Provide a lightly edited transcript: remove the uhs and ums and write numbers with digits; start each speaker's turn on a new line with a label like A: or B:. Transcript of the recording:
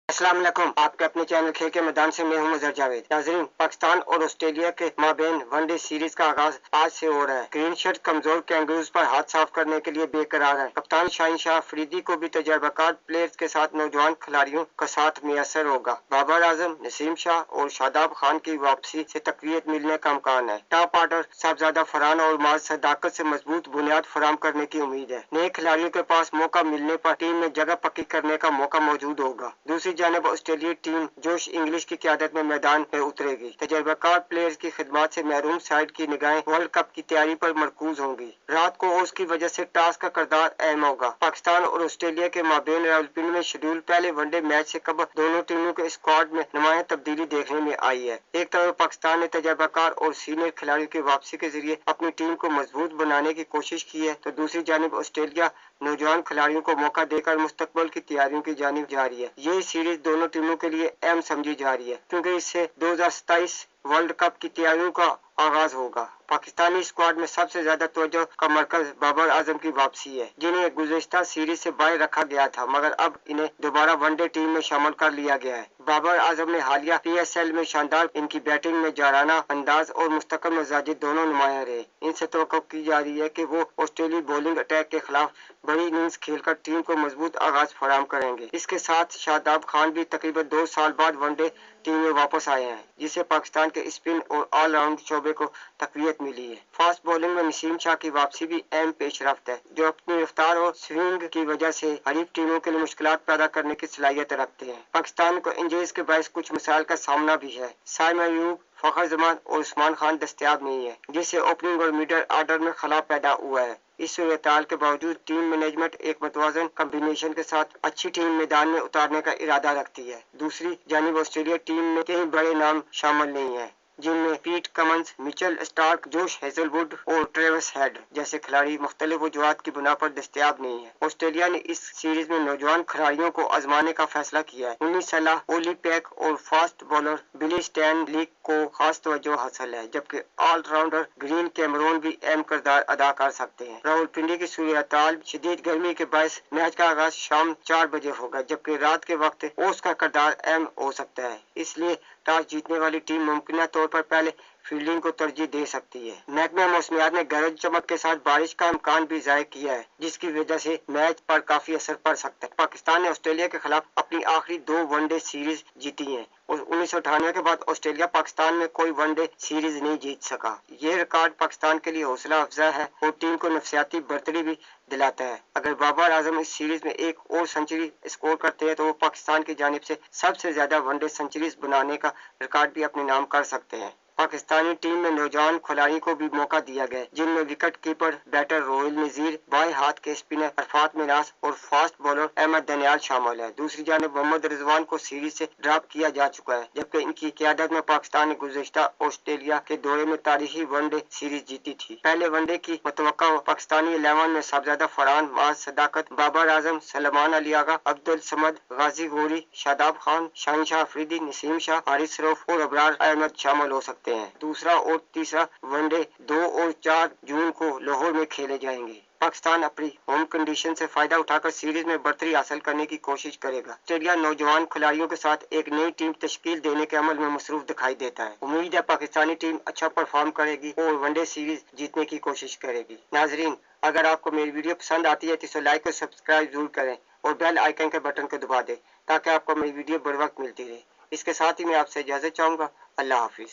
A: अस्सलाम वालेकुम, आपके अपने चैनल खेल के मैदान से मैं हूं मजहर जावेद। नाजरीन, पाकिस्तान और ऑस्ट्रेलिया के माबेन वनडे सीरीज का आगाज आज से हो रहा है। ग्रीन शर्ट कमजोर कैंगरूज पर हाथ साफ करने के लिए बेकरार है। कप्तान शाहीन शाह अफरीदी को भी तजर्बाकार प्लेयर्स के साथ नौजवान खिलाड़ियों का साथ मैसर होगा। बाबर आजम, नसीम शाह और शादाब खान की वापसी से तकवीत मिलने का इम्कान है। टॉप ऑर्डर साहबजादा फरहान और माज सदाकत से मजबूत बुनियाद फराम करने की उम्मीद है। नए खिलाड़ियों के पास मौका मिलने पर टीम में जगह पक्की करने का मौका मौजूद होगा। दूसरी जानब ऑस्ट्रेलियाई टीम जोश इंग्लिश की क़यादत में मैदान में उतरेगी। तजर्बाकार प्लेयर्स की खिदमत से महरूम साइड की निगाहें वर्ल्ड कप की तैयारी पर मरकूज होंगी। रात को ओस की वजह से टॉस का किरदार अहम होगा। पाकिस्तान और ऑस्ट्रेलिया के माबेन रावलपिंडी में शेड्यूल पहले वनडे मैच से कबल दोनों टीमों के स्क्वाड में नुमाया तब्दीली देखने में आई है। एक तरफ पाकिस्तान ने तजर्बाकार और सीनियर खिलाड़ियों की वापसी के जरिए अपनी टीम को मजबूत बनाने की कोशिश की है, तो दूसरी जानब ऑस्ट्रेलिया नौजवान खिलाड़ियों को मौका देकर मुस्तकबिल की तैयारियों की जानिब जा रही है। ये सीरीज दोनों टीमों के लिए अहम समझी जा रही है, क्योंकि इससे 2027 वर्ल्ड कप की तैयारियों का आगाज होगा। पाकिस्तानी स्क्वाड में सबसे ज्यादा तवज्जो का मरकज बाबर आजम की वापसी है, जिन्हें गुज़िश्ता सीरीज से बाहर रखा गया था, मगर अब इन्हें दोबारा वनडे टीम में शामिल कर लिया गया है। बाबर आजम ने हालिया PSL में शानदार इनकी बैटिंग में जाराना अंदाज और मुस्तकिल मिजाजी दोनों नुमाया रहे। इनसे तवक्को की जा रही है कि वो ऑस्ट्रेलियाई बॉलिंग अटैक के खिलाफ बड़ी इनिंग्स खेलकर टीम को मजबूत आगाज फराम करेंगे। इसके साथ शादाब खान भी तकरीबन 2 साल बाद वनडे टीम में वापस आए हैं, जिससे पाकिस्तान के स्पिन और ऑलराउंड शोबे को तकवीत मिली है। फास्ट बॉलिंग में नसीम शाह की वापसी भी अहम पेशरफ्त है, जो अपनी रफ्तार और स्विंग की वजह से हरीफ टीमों के लिए मुश्किलात पैदा करने की सलाहियत रखते हैं। पाकिस्तान को इंजरीज के बायस कुछ मसाइल का सामना भी है। साइम अयूब, फखर जमान और उस्मान खान दस्तयाब नहीं है, जिससे ओपनिंग और मिडल ऑर्डर में खला पैदा हुआ है। इस सूरत-ए-हाल के बावजूद टीम मैनेजमेंट एक मुतवाज़न कॉम्बिनेशन के साथ अच्छी टीम मैदान में उतारने का इरादा रखती है। दूसरी जानिब ऑस्ट्रेलिया टीम में कई बड़े नाम शामिल नहीं है, जिनमें पीट कमंस, मिचेल स्टार्क, जोश हेजलवुड और ट्रेविस हेड जैसे खिलाड़ी मुख्तलिफ वजूहात की बुना पर दस्तयाब नहीं है। ऑस्ट्रेलिया ने इस सीरीज में नौजवान खिलाड़ियों को आजमाने का फैसला किया है। 19 साल ओली पैक और फास्ट बॉलर बिली स्टैन लीग को खास तवज्जो हासिल है, जबकि ऑलराउंडर ग्रीन कैमरून भी अहम किरदार अदा कर सकते हैं। रावलपिंडी की सूरत-ए-हाल शदीद गर्मी के बायस मैच का आगाज शाम 4 बजे होगा, जबकि रात के वक्त ओस का किरदार अहम हो सकता है। इसलिए टॉस जीतने वाली टीम मुमकिन तौर पर पहले फील्डिंग को तरजीह दे सकती है। महकमा मौसमियात ने गरज चमक के साथ बारिश का इम्कान भी जाहिर किया है, जिसकी वजह से मैच पर काफी असर पड़ सकता है। पाकिस्तान ने ऑस्ट्रेलिया के खिलाफ अपनी आखिरी 2 वनडे सीरीज जीती है और 1998 के बाद ऑस्ट्रेलिया पाकिस्तान में कोई वनडे सीरीज नहीं जीत सका। ये रिकॉर्ड पाकिस्तान के लिए हौसला अफजा है और टीम को नफसियाती बढ़तरी भी दिलाता है। अगर बाबर आजम इस सीरीज में एक और सेंचुरी स्कोर करते हैं, तो वो पाकिस्तान की जानिब से सबसे ज्यादा वनडे सेंचुरीज बनाने का रिकॉर्ड भी अपने नाम कर सकते हैं। पाकिस्तानी टीम में नौजवान खिलाड़ियों को भी मौका दिया गया, जिनमें विकेट कीपर बैटर रोहिल नजीर, बाएं हाथ के स्पिनर अरफात मिनास और फास्ट बॉलर अहमद दनियाल शामिल है। दूसरी जानिब मोहम्मद रिजवान को सीरीज से ड्रॉप किया जा चुका है, जबकि इनकी क़यादत में पाकिस्तान ने गुज़िश्ता ऑस्ट्रेलिया के दौरे में तारीखी वनडे सीरीज जीती थी। पहले वनडे की मुतवक्का पाकिस्तानी 11 में साहबजादा फरहान, माज सदाकत, बाबर आजम, सलमान अली आगा, अब्दुल समद, गाजी गोरी, शादाब खान, शाहीन शाह अफरीदी, नसीम शाह, हारिस रऊफ और अबरार अहमद शामिल हो सकते हैं। दूसरा और तीसरा वनडे 2 और 4 जून को लाहौर में खेले जाएंगे। पाकिस्तान अपनी होम कंडीशन से फायदा उठाकर सीरीज में बढ़तरी हासिल करने की कोशिश करेगा। ऑस्ट्रेलिया नौजवान खिलाड़ियों के साथ एक नई टीम तश्कील देने के अमल में मसरूफ दिखाई देता है। उम्मीद है पाकिस्तानी टीम अच्छा परफॉर्म करेगी और वनडे सीरीज जीतने की कोशिश करेगी। नाजरीन, अगर आपको मेरी वीडियो पसंद आती है तो इसे लाइक और सब्सक्राइब जरूर करें और बेल आइकन के बटन को दबा दें, ताकि आपको मेरी वीडियो बर वक्त मिलती रहे। इसके साथ ही मैं आपसे इजाजत चाहूँगा। अल्लाह हाफिज।